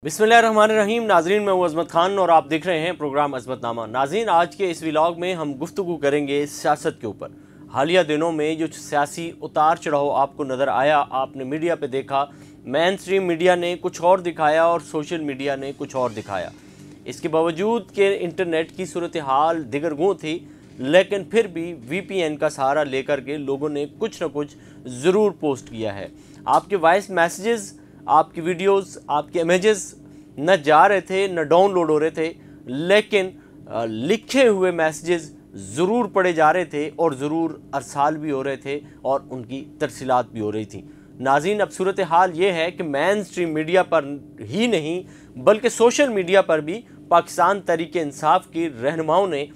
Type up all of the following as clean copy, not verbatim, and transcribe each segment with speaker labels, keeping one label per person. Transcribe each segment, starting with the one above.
Speaker 1: बिस्मिल्लाहिर्रहमानिर्रहीम। नाजरीन, मैं हूं अजमत खान और आप देख रहे हैं प्रोग्राम अजमतनामा। नाजरीन, आज के इस व्लॉग में हम गुफ्तगू करेंगे सियासत के ऊपर। हालिया दिनों में जो सियासी उतार चढ़ाव आपको नज़र आया, आपने मीडिया पे देखा, मेन स्ट्रीम मीडिया ने कुछ और दिखाया और सोशल मीडिया ने कुछ और दिखाया। इसके बावजूद कि इंटरनेट की सूरत हाल दिगरगूं थी, लेकिन फिर भी VPN का सहारा लेकर के लोगों ने कुछ ना कुछ ज़रूर पोस्ट किया है। आपके वॉइस मैसेजेस, आपकी वीडियोस, आपके इमेजेस न जा रहे थे न डाउनलोड हो रहे थे, लेकिन लिखे हुए मैसेजेस ज़रूर पढ़े जा रहे थे और ज़रूर अरसाल भी हो रहे थे और उनकी तरसीलात भी हो रही थी। नाज़रीन, अब सूरत हाल ये है कि मेन स्ट्रीम मीडिया पर ही नहीं बल्कि सोशल मीडिया पर भी पाकिस्तान तहरीक-ए-इंसाफ की रहनुमाओं ने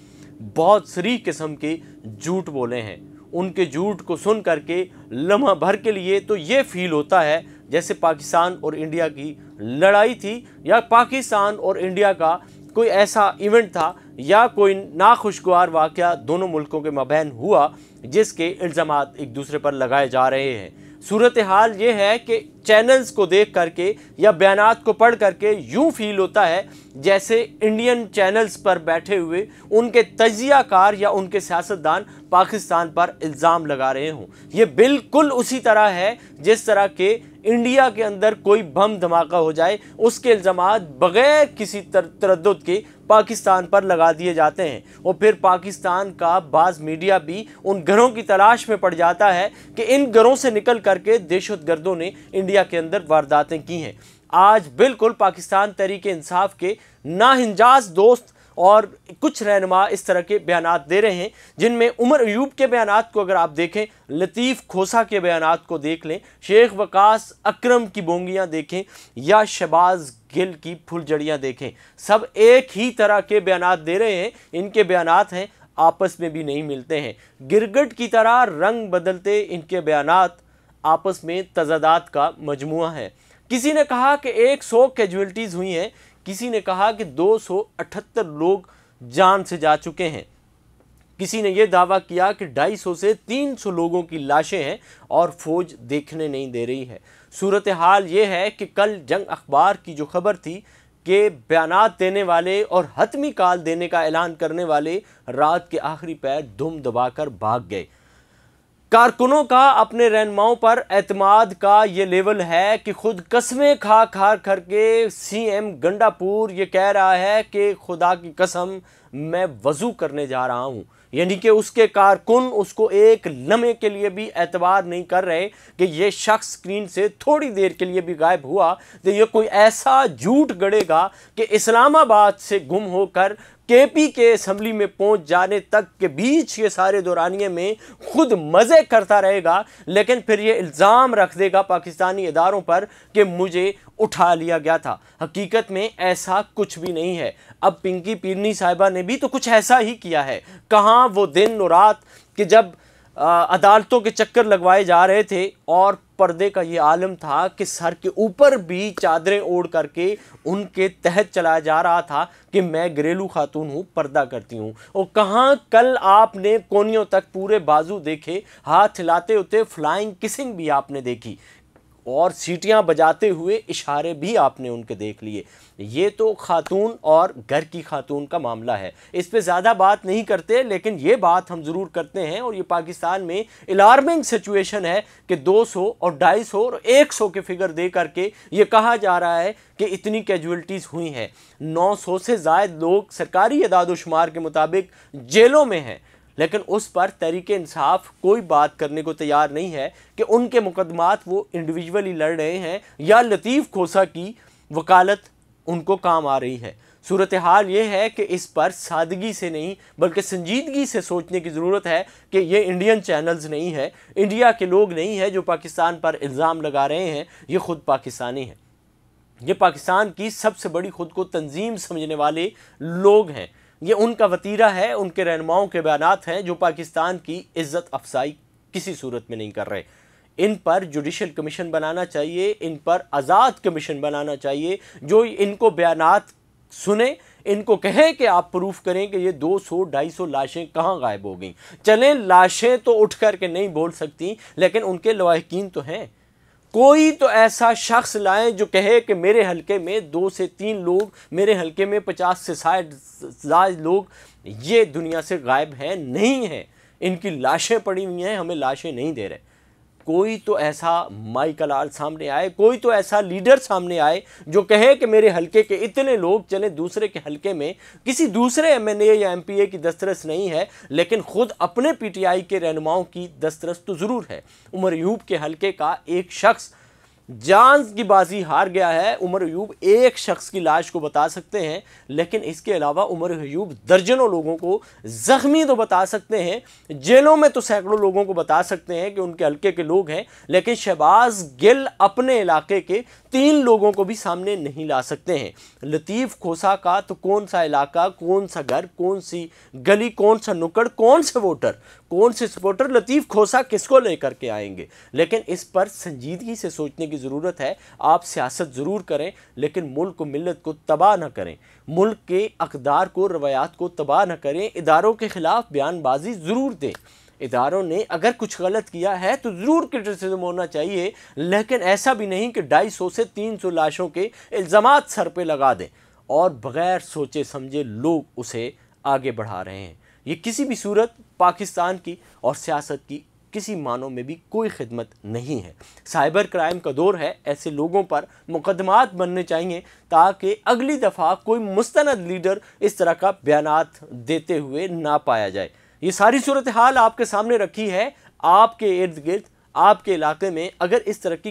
Speaker 1: बहुत सरीह किस्म के झूठ बोले हैं। उनके झूठ को सुन करके लम्हा भर के लिए तो ये फील होता है जैसे पाकिस्तान और इंडिया की लड़ाई थी या पाकिस्तान और इंडिया का कोई ऐसा इवेंट था या कोई नाखुशगवार वाक़या दोनों मुल्कों के मबैन हुआ जिसके इल्ज़ामात एक दूसरे पर लगाए जा रहे हैं। सूरत हाल ये है कि चैनल्स को देख करके या बयानात को पढ़ करके यूँ फील होता है जैसे इंडियन चैनल्स पर बैठे हुए उनके तजियाकार या उनके सियासतदान पाकिस्तान पर इल्ज़ाम लगा रहे हों। ये बिल्कुल उसी तरह है जिस तरह के इंडिया के अंदर कोई बम धमाका हो जाए, उसके इल्ज़ामात बग़ैर किसी तरद्दुद के पाकिस्तान पर लगा दिए जाते हैं और फिर पाकिस्तान का बाज़ मीडिया भी उन घरों की तलाश में पड़ जाता है कि इन घरों से निकल करके दहशतगर्दों ने इंडिया के अंदर वारदातें की हैं। आज बिल्कुल पाकिस्तान तहरीक-ए-इंसाफ के नाहिंजाज दोस्त और कुछ रहनुमा इस तरह के बयानात दे रहे हैं जिनमें उमर अयूब के बयानात को अगर आप देखें, लतीफ़ खोसा के बयानात को देख लें, शेख वकास अकरम की बोंगियां देखें या शहबाज गिल की फुलझड़ियां देखें, सब एक ही तरह के बयानात दे रहे हैं। इनके बयानात हैं आपस में भी नहीं मिलते हैं, गिरगिट की तरह रंग बदलते इनके बयानात आपस में तजादात का मजमुआ है। किसी ने कहा कि 100 कैजुअल्टीज़ हुई हैं, किसी ने कहा कि 278 लोग जान से जा चुके हैं, किसी ने यह दावा किया कि 250 से 300 लोगों की लाशें हैं और फौज देखने नहीं दे रही है। सूरत हाल ये है कि कल जंग अखबार की जो खबर थी कि बयानात देने वाले और हतमी काल देने का ऐलान करने वाले रात के आखिरी पैर धुम दबाकर भाग गए। कारकुनों का अपने रहनुमाओं पर एतमाद का ये लेवल है कि खुद कस्में खा खा करके CM गंडापुर ये कह रहा है कि खुदा की कसम मैं वज़ू करने जा रहा हूँ, यानी कि उसके कारकुन उसको एक लम्हे के लिए भी एतबार नहीं कर रहे कि ये शख्स स्क्रीन से थोड़ी देर के लिए भी गायब हुआ तो ये कोई ऐसा झूठ गढ़ेगा कि इस्लामाबाद से गुम होकर KP के असम्बली में पहुंच जाने तक के बीच ये सारे दौरानिए में खुद मज़े करता रहेगा, लेकिन फिर ये इल्ज़ाम रख देगा पाकिस्तानी इदारों पर कि मुझे उठा लिया गया था। हकीकत में ऐसा कुछ भी नहीं है। अब पिंकी पीरनी साहिबा ने भी तो कुछ ऐसा ही किया है। कहाँ वो दिन और रात कि जब अदालतों के चक्कर लगवाए जा रहे थे और पर्दे का ये आलम था कि सर के ऊपर भी चादरें ओढ़ करके उनके तहत चलाया जा रहा था कि मैं घरेलू खातून हूँ, पर्दा करती हूँ। और कहाँ कल आपने कोनियों तक पूरे बाजू देखे, हाथ हिलाते होते फ्लाइंग किसिंग भी आपने देखी और सीटियां बजाते हुए इशारे भी आपने उनके देख लिए। ये तो खातून और घर की खातून का मामला है, इस पे ज़्यादा बात नहीं करते, लेकिन ये बात हम ज़रूर करते हैं और ये पाकिस्तान में अलार्मिंग सिचुएशन है कि 200 और 250 और 100 के फिगर दे करके ये कहा जा रहा है कि इतनी कैजुअल्टीज़ हुई हैं। 900 से ज़ायद लोग सरकारी अदाद-ओ-शुमार के मुताबिक जेलों में हैं, लेकिन उस पर तहरीक-ए-इंसाफ कोई बात करने को तैयार नहीं है कि उनके मुकदमात वो इंडिविजुअली लड़ रहे हैं या लतीफ़ खोसा की वकालत उनको काम आ रही है। सूरत हाल ये है कि इस पर सादगी से नहीं बल्कि संजीदगी से सोचने की ज़रूरत है कि ये इंडियन चैनल्स नहीं है, इंडिया के लोग नहीं है जो पाकिस्तान पर इल्ज़ाम लगा रहे हैं, ये ख़ुद पाकिस्तानी हैं। ये पाकिस्तान की सबसे बड़ी ख़ुद को तंजीम समझने वाले लोग हैं। ये उनका वतीरा है, उनके रहनुमाओं के बयानात हैं जो पाकिस्तान की इज़्ज़त अफसाई किसी सूरत में नहीं कर रहे। इन पर जुडिशल कमीशन बनाना चाहिए, इन पर आज़ाद कमीशन बनाना चाहिए जो इनको बयानात सुने, इनको कहें कि आप प्रूफ करें कि ये 200-250 लाशें कहाँ गायब हो गई। चलें, लाशें तो उठ कर के नहीं बोल सकती, लेकिन उनके लवाहिकीन तो हैं। कोई तो ऐसा शख्स लाएं जो कहे कि मेरे हलके में 2 से 3 लोग, मेरे हलके में 50 से 60 लोग ये दुनिया से गायब हैं, नहीं हैं, इनकी लाशें पड़ी हुई हैं, हमें लाशें नहीं दे रहे। कोई तो ऐसा माइकल आल सामने आए, कोई तो ऐसा लीडर सामने आए जो कहे कि मेरे हलके के इतने लोग चले दूसरे के हलके में, किसी दूसरे एमएनए या एमपीए की दस्तरस नहीं है, लेकिन खुद अपने पीटीआई के रहनुमाओं की दस्तरस तो ज़रूर है। उमर अयूब के हलके का एक शख्स जान की बाजी हार गया है। उमर अयूब एक शख्स की लाश को बता सकते हैं, लेकिन इसके अलावा उमर अयूब दर्जनों लोगों को जख्मी तो बता सकते हैं, जेलों में तो सैकड़ों लोगों को बता सकते हैं कि उनके हल्के के लोग हैं, लेकिन शहबाज गिल अपने इलाके के 3 लोगों को भी सामने नहीं ला सकते हैं। लतीफ़ खोसा का तो कौन सा इलाका, कौन सा घर, कौन सी गली, कौन सा नुक्कड़, कौन से वोटर, कौन से सपोर्टर लतीफ़ खोसा किसको लेकर के आएंगे। लेकिन इस पर संजीदगी से सोचने की ज़रूरत है। आप सियासत ज़रूर करें, लेकिन मुल्क को, मिल्लत को तबाह ना करें, मुल्क के अक़दार को, रवायात को तबाह ना करें। इदारों के ख़िलाफ़ बयानबाजी ज़रूर दें। इदारों ने अगर कुछ गलत किया है तो ज़रूर क्रिटिसिज्म होना चाहिए, लेकिन ऐसा भी नहीं कि 250 से 300 लाशों के इल्ज़ामात सर पे लगा दें और बग़ैर सोचे समझे लोग उसे आगे बढ़ा रहे हैं। ये किसी भी सूरत पाकिस्तान की और सियासत की किसी मानों में भी कोई खिदमत नहीं है। साइबर क्राइम का दौर है, ऐसे लोगों पर मुकदमात बनने चाहिए ताकि अगली दफ़ा कोई मुस्तनद लीडर इस तरह का बयानात देते हुए ना पाया जाए। ये सारी सूरत हाल आपके सामने रखी है। आपके इर्द गिर्द, आपके इलाके में अगर इस तरह की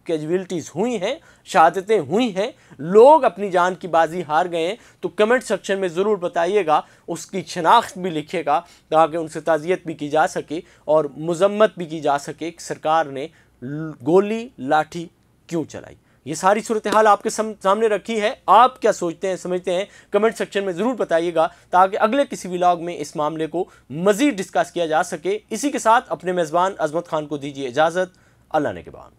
Speaker 1: कैजुअलिटीज़ हुई हैं, शहादतें हुई हैं, लोग अपनी जान की बाजी हार गए हैं, तो कमेंट सेक्शन में ज़रूर बताइएगा, उसकी शनाख्त भी लिखिएगा ताकि उनसे ताज़ियत भी की जा सके और मज़म्मत भी की जा सके कि सरकार ने गोली लाठी क्यों चलाई। ये सारी सूरत हाल आपके सामने रखी है। आप क्या सोचते हैं, समझते हैं, कमेंट सेक्शन में ज़रूर बताइएगा ताकि अगले किसी व्लॉग में इस मामले को मज़ीद डिस्कस किया जा सके। इसी के साथ अपने मेज़बान अज़मत खान को दीजिए इजाज़त। अल्लाह ने के बाद।